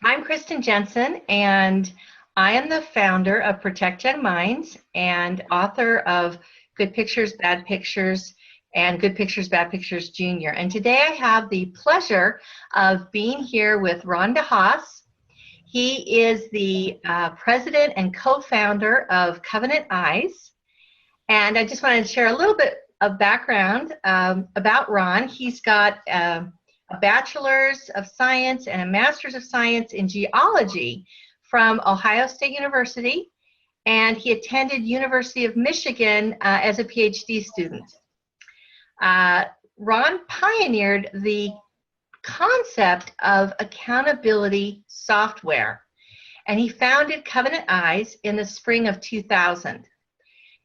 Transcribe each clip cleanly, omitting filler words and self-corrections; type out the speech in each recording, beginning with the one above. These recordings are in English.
I'm Kristen Jensen, and I am the founder of Protect Young Minds and author of Good Pictures, Bad Pictures, and Good Pictures, Bad Pictures Junior. And today I have the pleasure of being here with Ron DeHaas. He is the president and co-founder of Covenant Eyes. And I just wanted to share a little bit of background about Ron. He's got a bachelor's of science and a master's of science in geology from Ohio State University, and he attended University of Michigan as a PhD student. Ron pioneered the concept of accountability software, and he founded Covenant Eyes in the spring of 2000.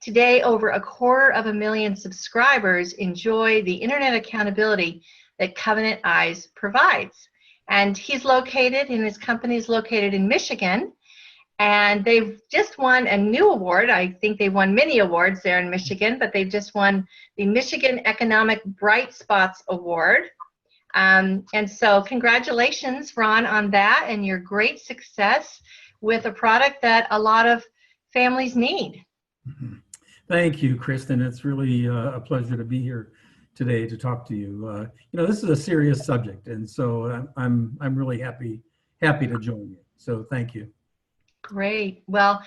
Today, over 250,000 subscribers enjoy the internet accountability that Covenant Eyes provides. And he's located, and his company is located in Michigan, and they've just won a new award. I think they won many awards there in Michigan, but they've just won the Michigan Economic Bright Spots Award. And so congratulations, Ron, on that and your great success with a product that a lot of families need. Thank you, Kristen. It's really a pleasure to be here today to talk to you. This is a serious subject, and so I'm really happy to join you. So thank you. Great. Well,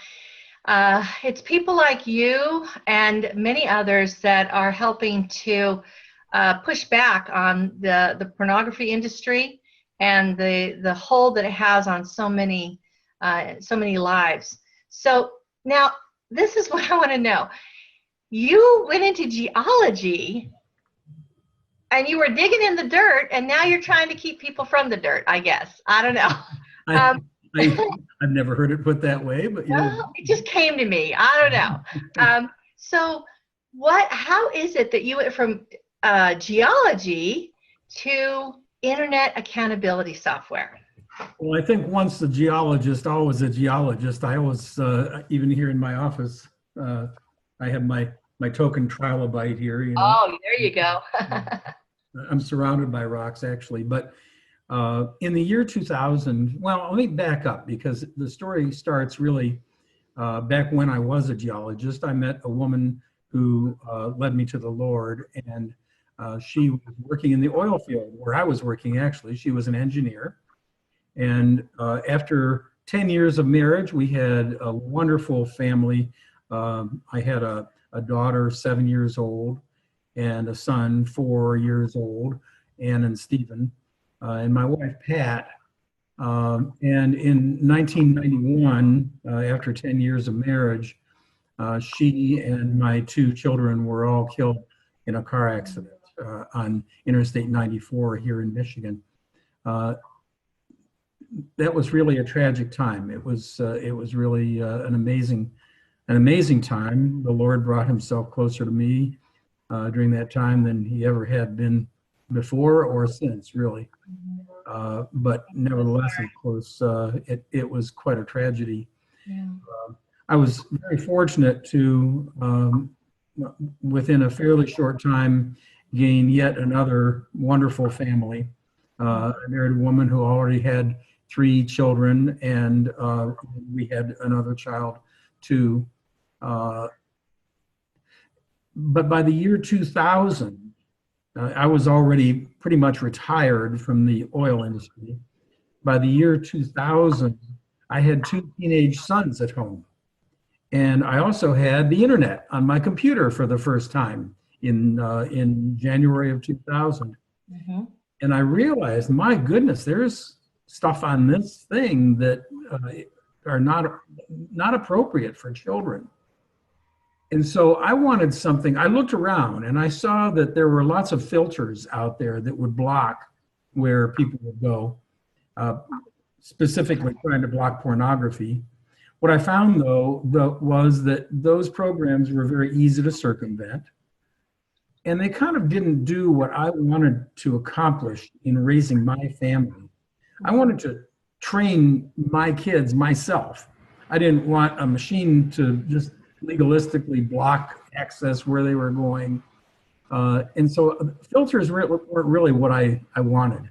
it's people like you and many others that are helping to push back on the pornography industry and the hold that it has on so many lives. So now this is what I want to know. You went into geology and you were digging in the dirt, and now you're trying to keep people from the dirt, I guess. I don't know. I've never heard it put that way, but well, it just came to me. I don't know. So how is it that you went from geology to internet accountability software? Well, I think once a geologist, always a geologist. I always, even here in my office, I have my token trilobite here. Oh, there you go. I'm surrounded by rocks, actually. But in the year 2000, well, let me back up because the story starts really back when I was a geologist. I met a woman who led me to the Lord, and she was working in the oil field where I was working, actually. She was an engineer. And after 10 years of marriage, we had a wonderful family. I had a daughter, 7 years old, and a son, 4 years old, Ann and Stephen, and my wife, Pat. And in 1991, after 10 years of marriage, she and my two children were all killed in a car accident on Interstate 94 here in Michigan. That was really a tragic time. It was really an amazing time. The Lord brought himself closer to me during that time than he ever had been before or since, really. But nevertheless, of course, it was quite a tragedy. Yeah. I was very fortunate to, within a fairly short time, gain yet another wonderful family. I married a woman who already had 3 children, and we had another child too. But by the year 2000, I was already pretty much retired from the oil industry. By the year 2000, I had 2 teenage sons at home. And I also had the internet on my computer for the first time in January of 2000. Mm-hmm. And I realized, my goodness, there's stuff on this thing that are not appropriate for children. And so I wanted something. I looked around and I saw that there were lots of filters out there that would block where people would go, specifically trying to block pornography. What I found, though, was that those programs were very easy to circumvent, and they kind of didn't do what I wanted to accomplish in raising my family. I wanted to train my kids myself. I didn't want a machine to just legalistically block access where they were going. And so filters weren't really what I wanted,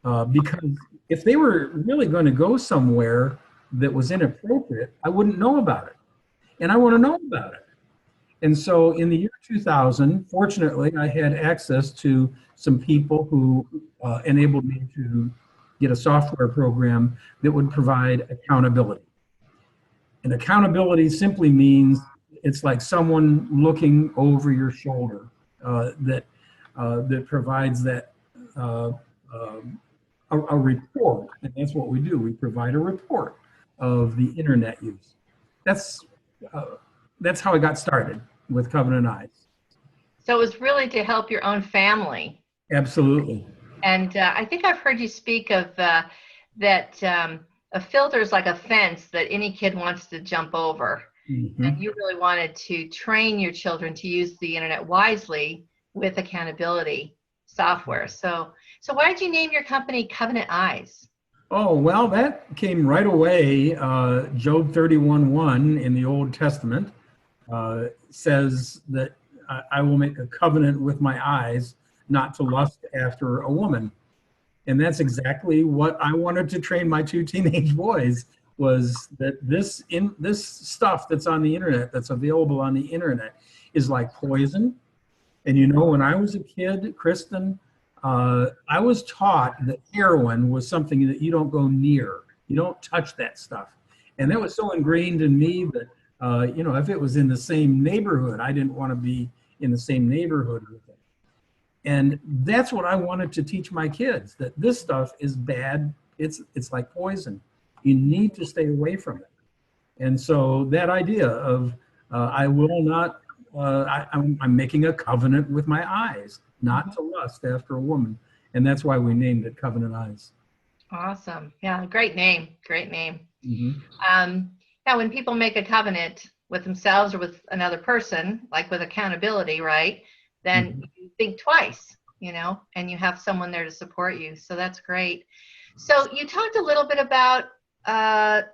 because if they were really going to go somewhere that was inappropriate, I wouldn't know about it. And I want to know about it. And so in the year 2000, fortunately, I had access to some people who enabled me to get a software program that would provide accountability. And accountability simply means it's like someone looking over your shoulder that provides that a report, and that's what we do. We provide a report of the internet use. That's how I got started with Covenant Eyes. So it was really to help your own family. Absolutely. And I think I've heard you speak of that a filter is like a fence that any kid wants to jump over. Mm-hmm. And you really wanted to train your children to use the internet wisely with accountability software. So why did you name your company Covenant Eyes? Oh, well, that came right away. Job 31:1 in the Old Testament says that I will make a covenant with my eyes not to lust after a woman. And that's exactly what I wanted to train my two teenage boys, was that this stuff that's on the internet, that's available on the internet, is like poison. And you know, when I was a kid, Kristen, I was taught that heroin was something that you don't go near. You don't touch that stuff. And that was so ingrained in me that, you know, if it was in the same neighborhood, I didn't want to be in the same neighborhood with it. And that's what I wanted to teach my kids, that this stuff is bad. It's like poison. You need to stay away from it. And so that idea of I will not, I'm making a covenant with my eyes, not to lust after a woman. And that's why we named it Covenant Eyes. Awesome. Yeah, great name. Great name. Mm-hmm. Now, when people make a covenant with themselves or with another person, like with accountability, right, then Mm-hmm. you think twice, you know, and you have someone there to support you. So that's great. So you talked a little bit about the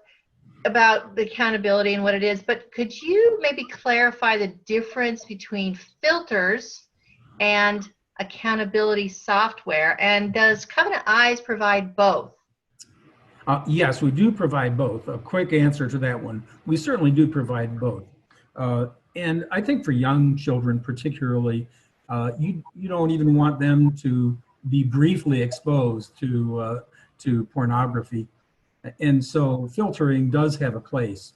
accountability and what it is, but could you maybe clarify the difference between filters and accountability software? And does Covenant Eyes provide both? Yes, we do provide both. A quick answer to that one. We certainly do provide both. And I think for young children particularly, you don't even want them to be briefly exposed to pornography. And so filtering does have a place.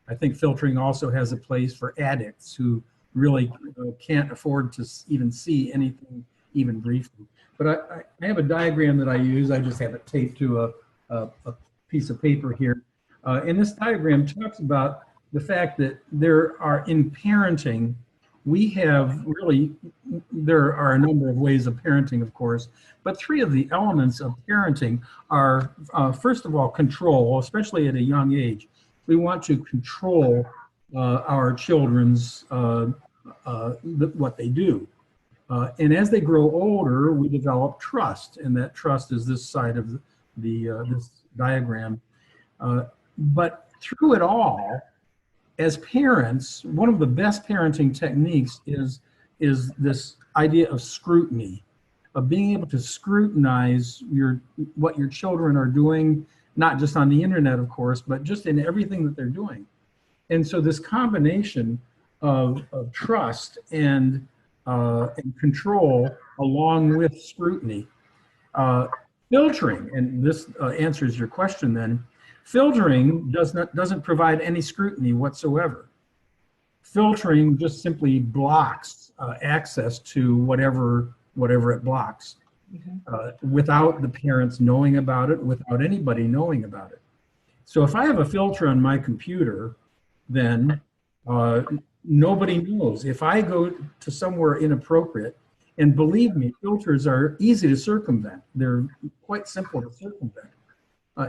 I think filtering also has a place for addicts who really can't afford to even see anything even briefly. But I have a diagram that I use. I just have it taped to a piece of paper here. And this diagram talks about the fact that there are, in parenting, we have really, there are a number of ways of parenting, of course, but three of the elements of parenting are, first of all, control, especially at a young age. We want to control our children's, what they do. And as they grow older, we develop trust, and that trust is this side of this diagram. But through it all, as parents, one of the best parenting techniques is this idea of scrutiny, of being able to scrutinize what your children are doing, not just on the internet, of course, but just in everything that they're doing. And so this combination of trust and control, along with scrutiny, filtering, and this answers your question then. Filtering doesn't provide any scrutiny whatsoever. Filtering just simply blocks access to whatever it blocks, without the parents knowing about it, without anybody knowing about it. So if I have a filter on my computer, then nobody knows. If I go to somewhere inappropriate, and believe me, filters are easy to circumvent. They're quite simple to circumvent.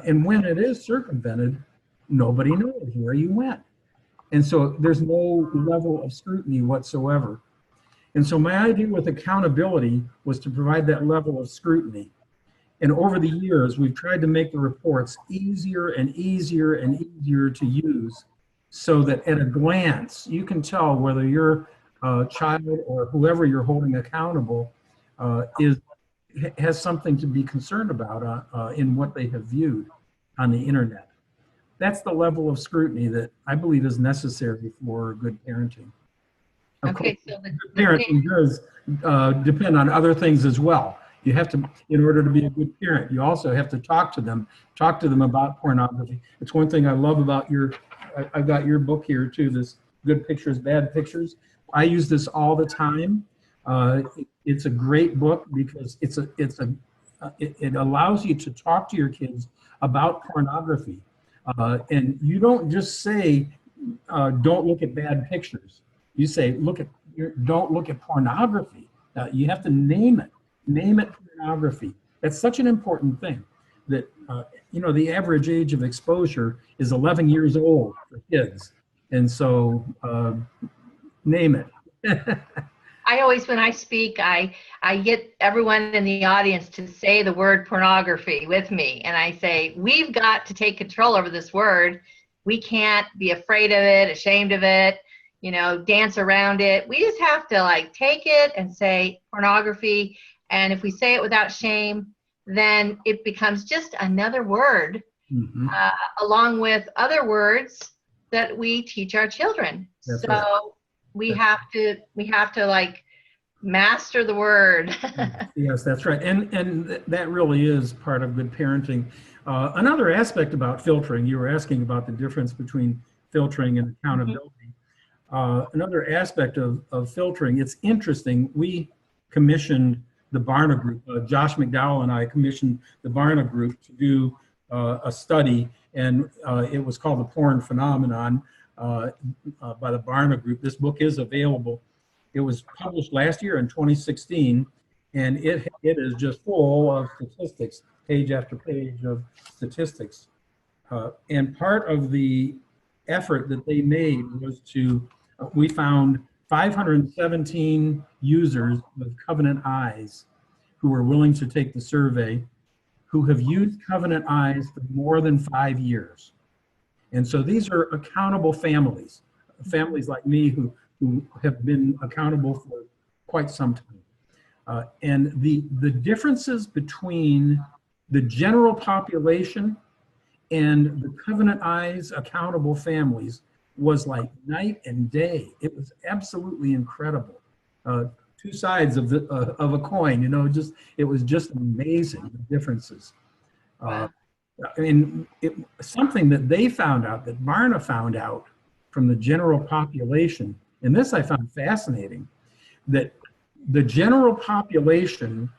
And when it is circumvented, nobody knows where you went. And so there's no level of scrutiny whatsoever. And so my idea with accountability was to provide that level of scrutiny. And over the years, we've tried to make the reports easier and easier and easier to use, so that at a glance, you can tell whether your child or whoever you're holding accountable is has something to be concerned about in what they have viewed on the internet. That's the level of scrutiny that I believe is necessary for good parenting. Of Okay, course, so good parenting does depend on other things as well. You have to, in order to be a good parent, you also have to talk to them about pornography. It's one thing I love about I've got your book here too, this Good Pictures, Bad Pictures. I use this all the time. It's a great book because it allows you to talk to your kids about pornography. And you don't just say, don't look at bad pictures. You say, don't look at pornography. You have to name it. Name it pornography. That's such an important thing that, the average age of exposure is 11 years old for kids. And so name it. I always, when I speak, I get everyone in the audience to say the word pornography with me. And I say, we've got to take control over this word. We can't be afraid of it, ashamed of it, dance around it. We just have to take it and say pornography. And if we say it without shame, then it becomes just another word, along with other words that we teach our children. That's so right. we have to master the word. Yes, that's right. And that really is part of good parenting. Another aspect about filtering, you were asking about the difference between filtering and accountability. Another aspect of filtering, it's interesting, we commissioned the Barna Group, Josh McDowell and I commissioned the Barna Group to do a study, and it was called The Porn Phenomenon by the Barna Group. This book is available. It was published last year in 2016, and it is just full of statistics, page after page of statistics. And part of the effort that they made was we found 517 users with Covenant Eyes who were willing to take the survey, who have used Covenant Eyes for more than 5 years. And so these are accountable families like me who have been accountable for quite some time. And the differences between the general population and the Covenant Eyes accountable families was like night and day. It was absolutely incredible. Two sides of a coin, it was just amazing, the differences. Something that they found out, that Barna found out from the general population, and this I found fascinating, that the general population,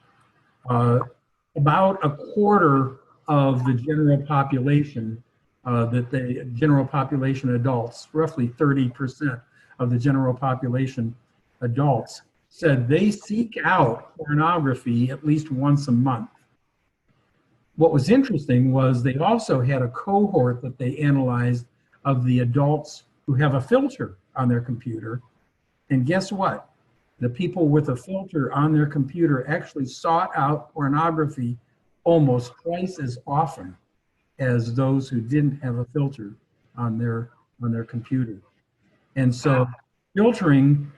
about a quarter of the general population, the general population adults, roughly 30% of the general population adults, said they seek out pornography at least once a month. What was interesting was they also had a cohort that they analyzed of the adults who have a filter on their computer. And guess what? The people with a filter on their computer actually sought out pornography almost twice as often as those who didn't have a filter on their computer. And so filtering,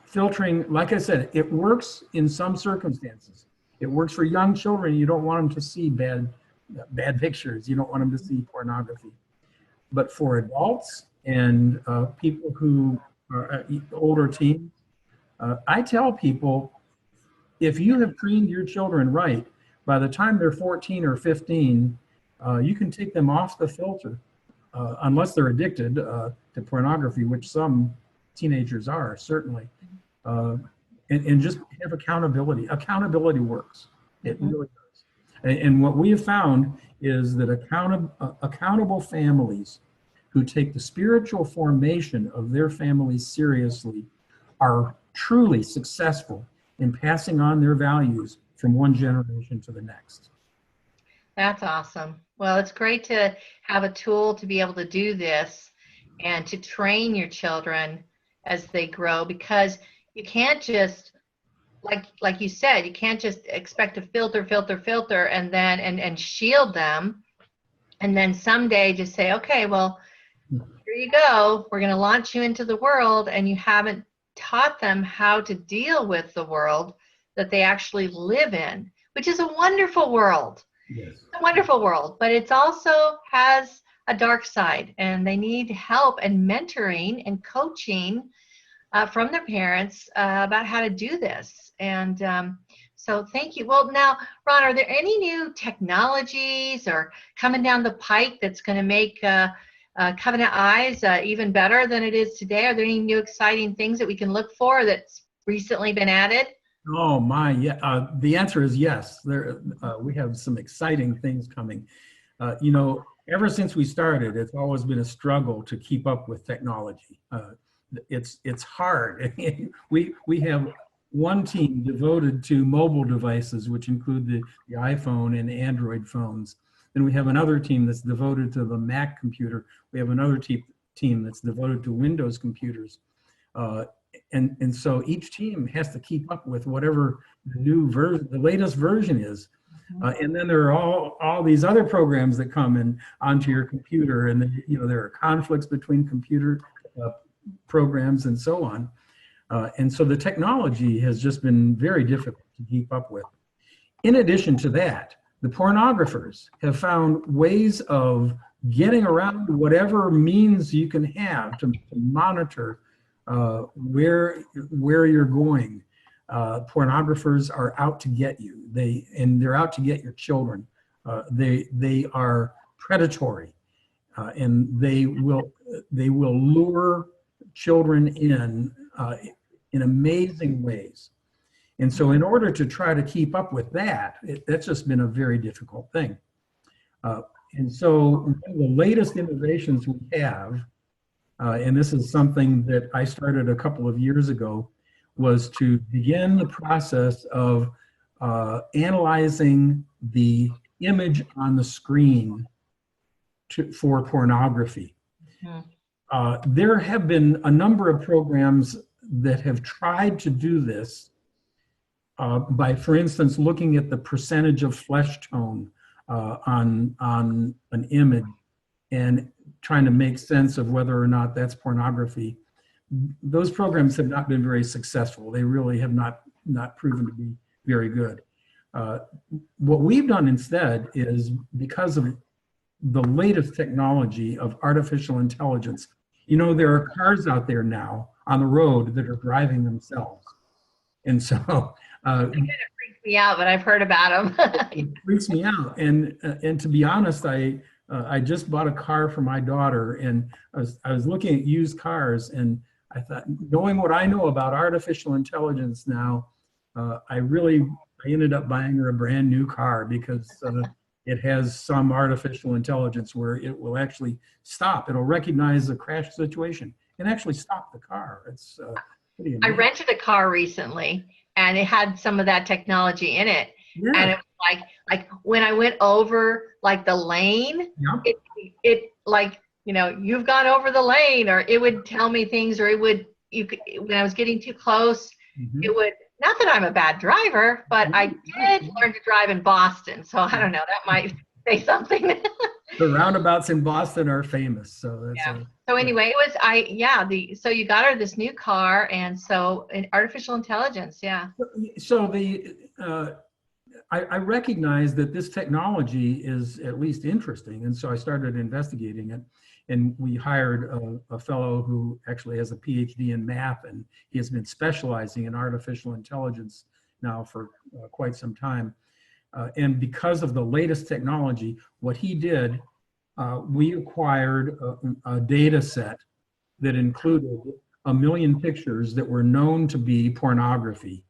filtering, like I said, it works in some circumstances. It works for young children. You don't want them to see bad pictures. You don't want them to see pornography. But for adults and people who are older teens, I tell people, if you have trained your children right, by the time they're 14 or 15, you can take them off the filter, unless they're addicted to pornography, which some teenagers are, certainly. And just have accountability. Accountability works. It really does. And what we have found is that accountable families who take the spiritual formation of their families seriously are truly successful in passing on their values from one generation to the next. That's awesome. Well, it's great to have a tool to be able to do this and to train your children as they grow, because you can't just, like you said, you can't just expect to filter and then and shield them and then someday just say, okay, well, here you go, we're going to launch you into the world, and you haven't taught them how to deal with the world that they actually live in, which is a wonderful world. Yes. It's a wonderful world, but it also has a dark side, and they need help and mentoring and coaching from their parents about how to do this. And so thank you. Well, now, Ron, are there any new technologies or coming down the pike that's going to make Covenant Eyes even better than it is today? Are there any new exciting things that we can look for that's recently been added? Oh my, yeah. The answer is yes. We have some exciting things coming. Ever since we started, it's always been a struggle to keep up with technology. It's hard. we have one team devoted to mobile devices, which include the iPhone and Android phones. Then we have another team that's devoted to the Mac computer. We have another team that's devoted to Windows computers. And so each team has to keep up with whatever the latest version is. And then there are all these other programs that come in onto your computer, and then, there are conflicts between computer programs and so on. And so the technology has just been very difficult to keep up with. In addition to that, the pornographers have found ways of getting around whatever means you can have to monitor where you're going. Pornographers are out to get you. They're out to get your children. They are predatory, and they will lure children in amazing ways. And so in order to try to keep up with that, that's just been a very difficult thing. And so one of the latest innovations we have, and this is something that I started a couple of years ago, was to begin the process of analyzing the image on the screen for pornography. Mm-hmm. There have been a number of programs that have tried to do this by, for instance, looking at the percentage of flesh tone on an image and trying to make sense of whether or not that's pornography. Those programs have not been very successful. They really have not proven to be very good. What we've done instead is, because of the latest technology of artificial intelligence, there are cars out there now on the road that are driving themselves. And so it kind of freaks me out, but I've heard about them. It freaks me out. And to be honest, I just bought a car for my daughter, and I was looking at used cars, and I thought, knowing what I know about artificial intelligence now, I ended up buying her a brand new car, because it has some artificial intelligence where it will actually stop. It'll recognize a crash situation and actually stop the car. It's pretty amazing. I rented a car recently, and it had some of that technology in it. Yeah. And it was like when I went over like the lane, yeah. it like, you've gone over the lane, or it would tell me things, or when I was getting too close, mm-hmm. It would, not that I'm a bad driver, but I did learn to drive in Boston. So I don't know, that might say something. The roundabouts in Boston are famous. So that's yeah. So anyway, so you got her this new car, and so artificial intelligence. Yeah. So I recognize that this technology is at least interesting. And so I started investigating it, and we hired a fellow who actually has a PhD in math, and he has been specializing in artificial intelligence now for quite some time. And because of the latest technology, what he did, we acquired a data set that included 1 million pictures that were known to be pornography,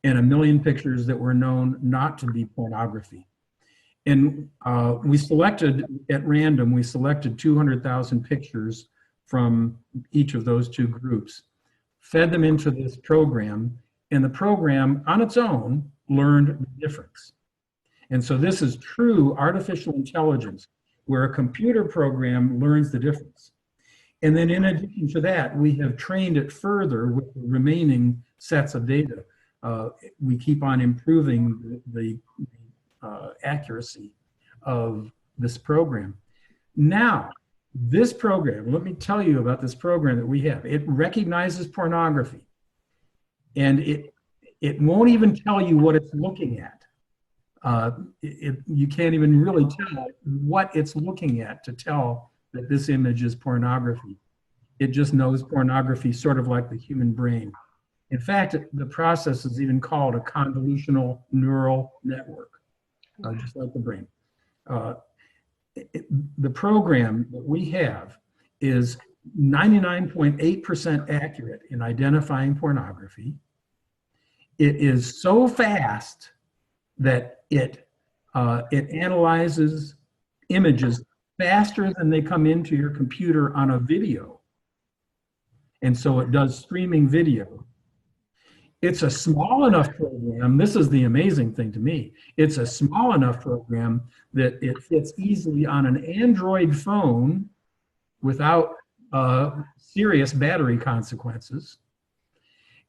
and 1 million pictures that were known not to be pornography. And we selected, at random, 200,000 pictures from each of those two groups, fed them into this program, and the program on its own learned the difference. And so this is true artificial intelligence, where a computer program learns the difference. And then in addition to that, we have trained it further with the remaining sets of data. We keep on improving the accuracy of this program. Now, this program, let me tell you about this program that we have. It recognizes pornography, and it won't even tell you what it's looking at. You can't even really tell what it's looking at to tell that this image is pornography. It just knows pornography, sort of like the human brain. In fact, the process is even called a convolutional neural network, just like the brain. The program that we have is 99.8% accurate in identifying pornography. It is so fast that it analyzes images faster than they come into your computer on a video. And so it does streaming video. It's a small enough program. This is the amazing thing to me. It's a small enough program that it fits easily on an Android phone without serious battery consequences.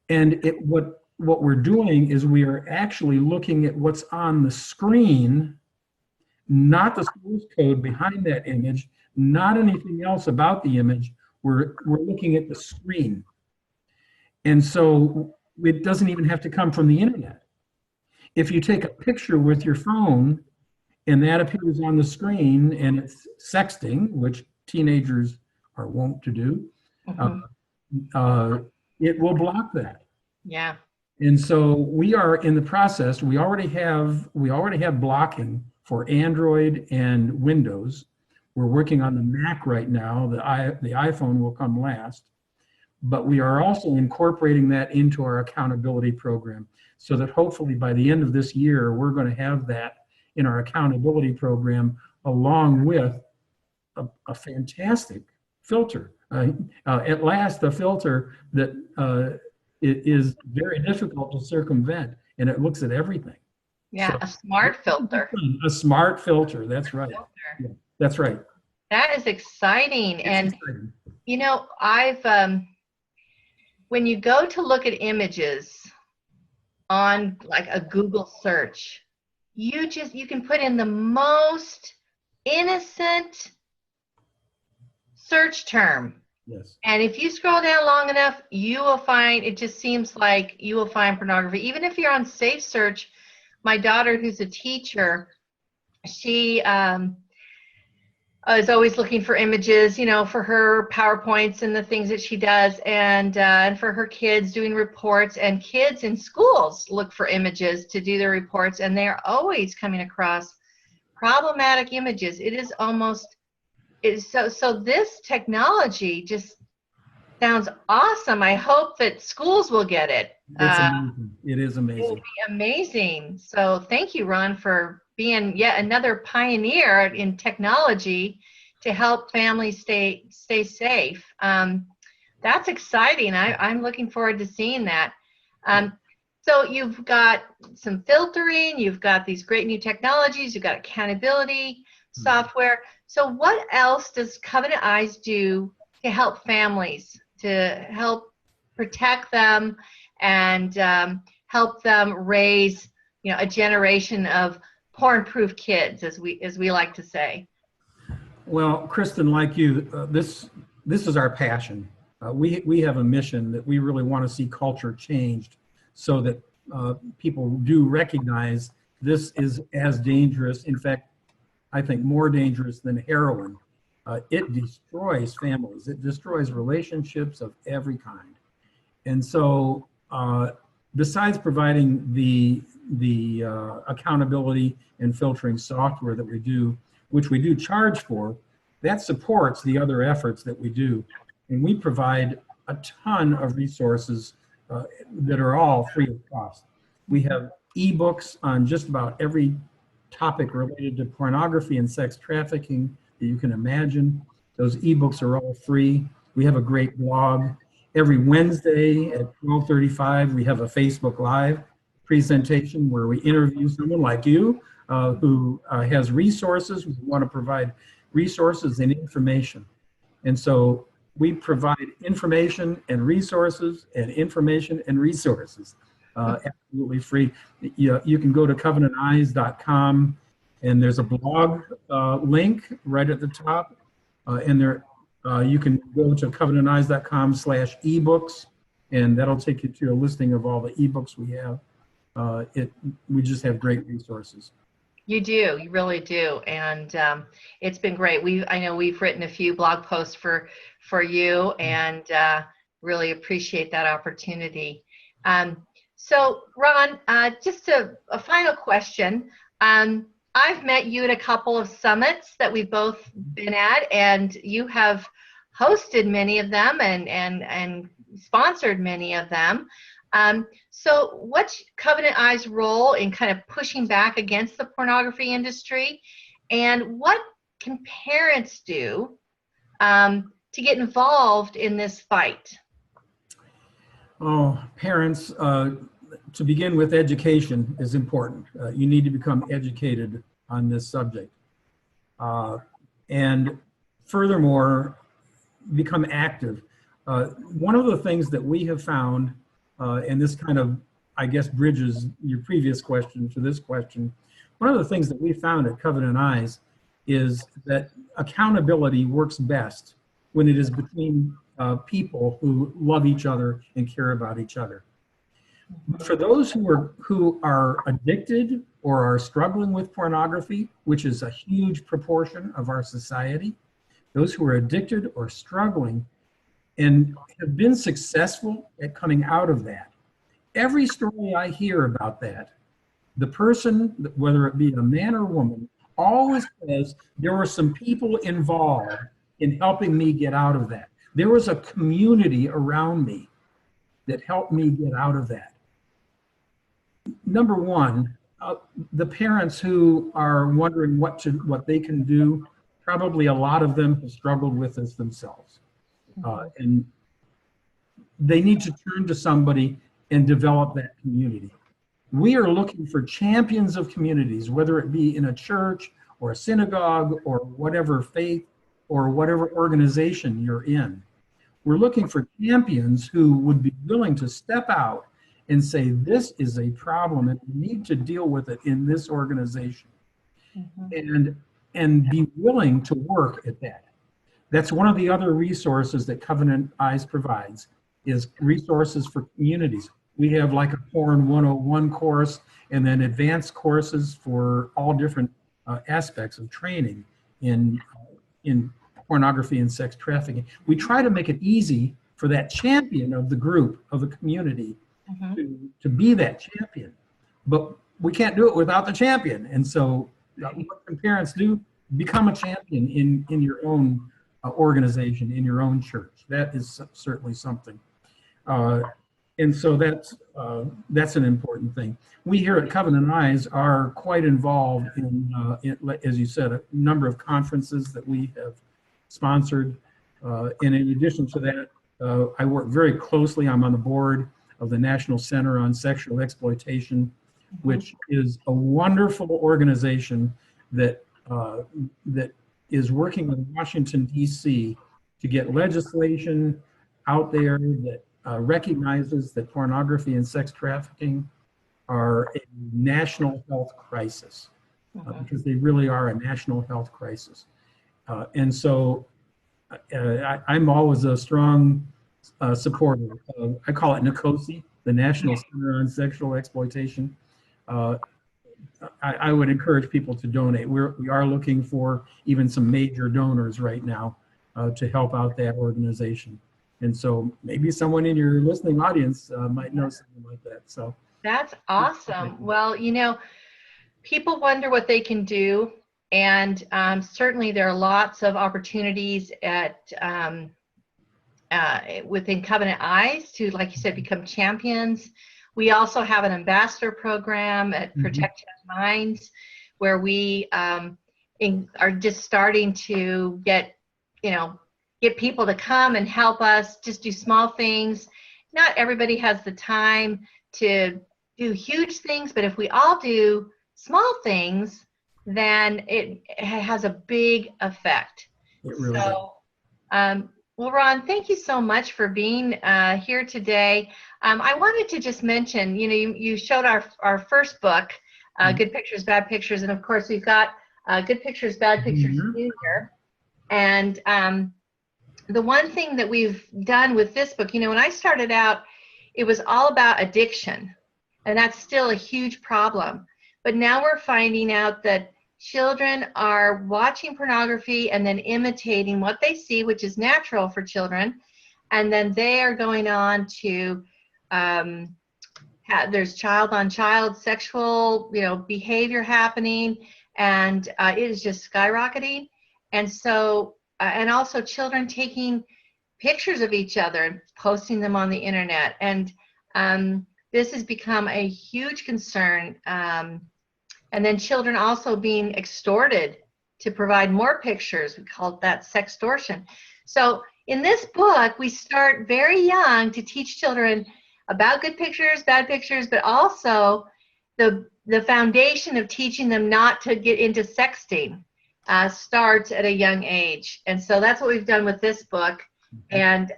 And what we're doing is we are actually looking at what's on the screen, not the source code behind that image, not anything else about the image. We're looking at the screen. And so it doesn't even have to come from the internet. If you take a picture with your phone and that appears on the screen and it's sexting, which teenagers are wont to do, it will block that. Yeah. And so we are in the process. We already have blocking for Android and Windows. We're working on the Mac right now. The iPhone will come last. But we are also incorporating that into our accountability program so that hopefully by the end of this year, we're going to have that in our accountability program along with a fantastic filter. At last, a filter that it is very difficult to circumvent, and it looks at everything. Yeah, So, a smart filter. A smart filter, that's right. Yeah, that's right. That is exciting. It's exciting. exciting. I've when you go to look at images on like a Google search, you can put in the most innocent search term. Yes. And if you scroll down long enough, you will find, it just seems like you will find pornography. Even if you're on Safe Search, my daughter, who's a teacher, she is always looking for images, for her PowerPoints and the things that she does, and for her kids doing reports. And kids in schools look for images to do their reports, and they're always coming across problematic images. So this technology just sounds awesome. I hope that schools will get it. It's amazing. It is amazing. It will be amazing. So thank you, Ron, for being yet another pioneer in technology to help families stay safe. That's exciting. I'm looking forward to seeing that. So you've got some filtering, you've got these great new technologies, you've got accountability software. So what else does Covenant Eyes do to help families, to help protect them and help them raise, a generation of porn-proof kids, as we like to say? Well, Kristen, like you, this is our passion. We have a mission that we really want to see culture changed so that people do recognize this is as dangerous, in fact, I think more dangerous than heroin. It destroys families. It destroys relationships of every kind. And so besides providing the accountability and filtering software that we do, which we do charge for, that supports the other efforts that we do. And we provide a ton of resources that are all free of cost. We have ebooks on just about every topic related to pornography and sex trafficking that you can imagine. Those ebooks are all free. We have a great blog. Every Wednesday at 12:35, we have a Facebook Live presentation where we interview someone like you who has resources. We want to provide resources and information. And so we provide information and resources and information and resources. Absolutely free. You can go to covenanteyes.com and there's a blog link right at the top. And there you can go to covenanteyes.com/ebooks and that'll take you to a listing of all the ebooks we have. We just have great resources. You do, you really do, and it's been great. I know we've written a few blog posts for you, and really appreciate that opportunity. So, Ron, just a final question. I've met you at a couple of summits that we've both been at, and you have hosted many of them and sponsored many of them. So what's Covenant Eye's role in kind of pushing back against the pornography industry, and what can parents do to get involved in this fight? Oh, parents, to begin with, education is important. You need to become educated on this subject. And furthermore, become active. One of the things that we have found, and this kind of, I guess, bridges your previous question to this question, one of the things that we found at Covenant Eyes is that accountability works best when it is between people who love each other and care about each other. But for those who are addicted or are struggling with pornography, which is a huge proportion of our society, those who are addicted or struggling and have been successful at coming out of that, every story I hear about that, the person, whether it be a man or woman, always says there were some people involved in helping me get out of that. There was a community around me that helped me get out of that. Number one, the parents who are wondering what they can do, probably a lot of them have struggled with this themselves. And they need to turn to somebody and develop that community. We are looking for champions of communities, whether it be in a church or a synagogue or whatever faith or whatever organization you're in. We're looking for champions who would be willing to step out and say, this is a problem and we need to deal with it in this organization. And be willing to work at that. That's one of the other resources that Covenant Eyes provides, is resources for communities. We have like a Porn 101 course and then advanced courses for all different aspects of training in pornography and sex trafficking. We try to make it easy for that champion of the group, of the community, to be that champion. But we can't do it without the champion. And so what can parents do? Become a champion in your own organization, in your own church. That is certainly something. And so that's an important thing. We here at Covenant Eyes are quite involved in, as you said, a number of conferences that we have sponsored. And in addition to that, I work very closely. I'm on the board of the National Center on Sexual Exploitation, which is a wonderful organization that is working with Washington, D.C. to get legislation out there that recognizes that pornography and sex trafficking are a national health crisis, because they really are a national health crisis. And so I'm always a strong supporter of, I call it NACOSI, the National Center on Sexual Exploitation. I would encourage people to donate. We are looking for even some major donors right now to help out that organization. And so maybe someone in your listening audience might know something like that. So that's awesome. Well, you know, people wonder what they can do, and certainly there are lots of opportunities at within Covenant Eyes to, like you said, become champions. We also have an ambassador program at Protect Young Minds, where we are just starting to get people to come and help us just do small things. Not everybody has the time to do huge things, but if we all do small things, then it has a big effect. It really does. Well, Ron, thank you so much for being here today. I wanted to just mention, you showed our first book, Good Pictures, Bad Pictures, and of course we've got Good Pictures, Bad Pictures Junior. And the one thing that we've done with this book, when I started out it was all about addiction, and that's still a huge problem. But now we're finding out that children are watching pornography and then imitating what they see, which is natural for children, and then they are going on to there's child-on-child sexual, behavior happening, and it is just skyrocketing. And so, and also children taking pictures of each other and posting them on the internet. And this has become a huge concern. And then children also being extorted to provide more pictures. We call that sextortion. So in this book, we start very young to teach children about good pictures, bad pictures, but also the foundation of teaching them not to get into sexting starts at a young age. And so that's what we've done with this book. And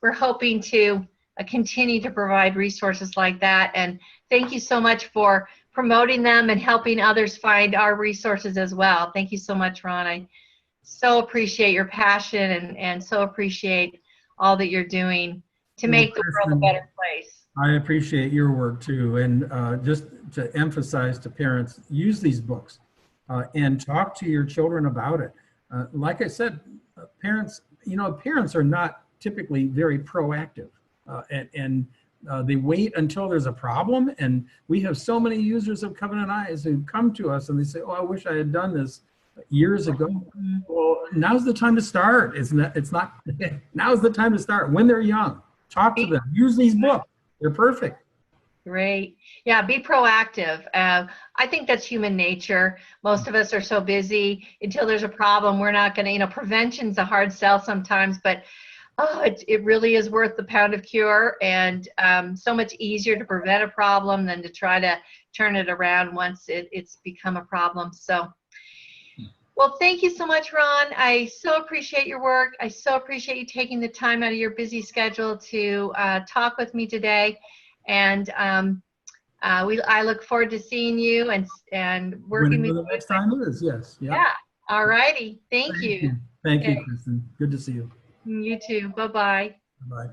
we're hoping to continue to provide resources like that. And thank you so much for promoting them and helping others find our resources as well. Thank you so much, Ron. I so appreciate your passion and so appreciate all that you're doing to make the world a better place. I appreciate your work too. And just to emphasize to parents, use these books and talk to your children about it. Like I said, parents are not typically very proactive, and they wait until there's a problem. And we have so many users of Covenant Eyes who come to us and they say, "Oh, I wish I had done this years ago." Well, now's the time to start. It's not. Now's the time to start when they're young. Talk to them. Use these books. They're perfect. Great. Yeah, be proactive. I think that's human nature. Most of us are so busy. Until there's a problem, we're not going to, prevention's a hard sell sometimes, but it really is worth the pound of cure, and so much easier to prevent a problem than to try to turn it around once it's become a problem. So, well, thank you so much, Ron. I so appreciate your work. I so appreciate you taking the time out of your busy schedule to talk with me today. And I look forward to seeing you and working with you. The next time is, yes. Yeah. All righty. Thank you. Thank you, Kristen. Good to see you. You too. Bye-bye. Bye.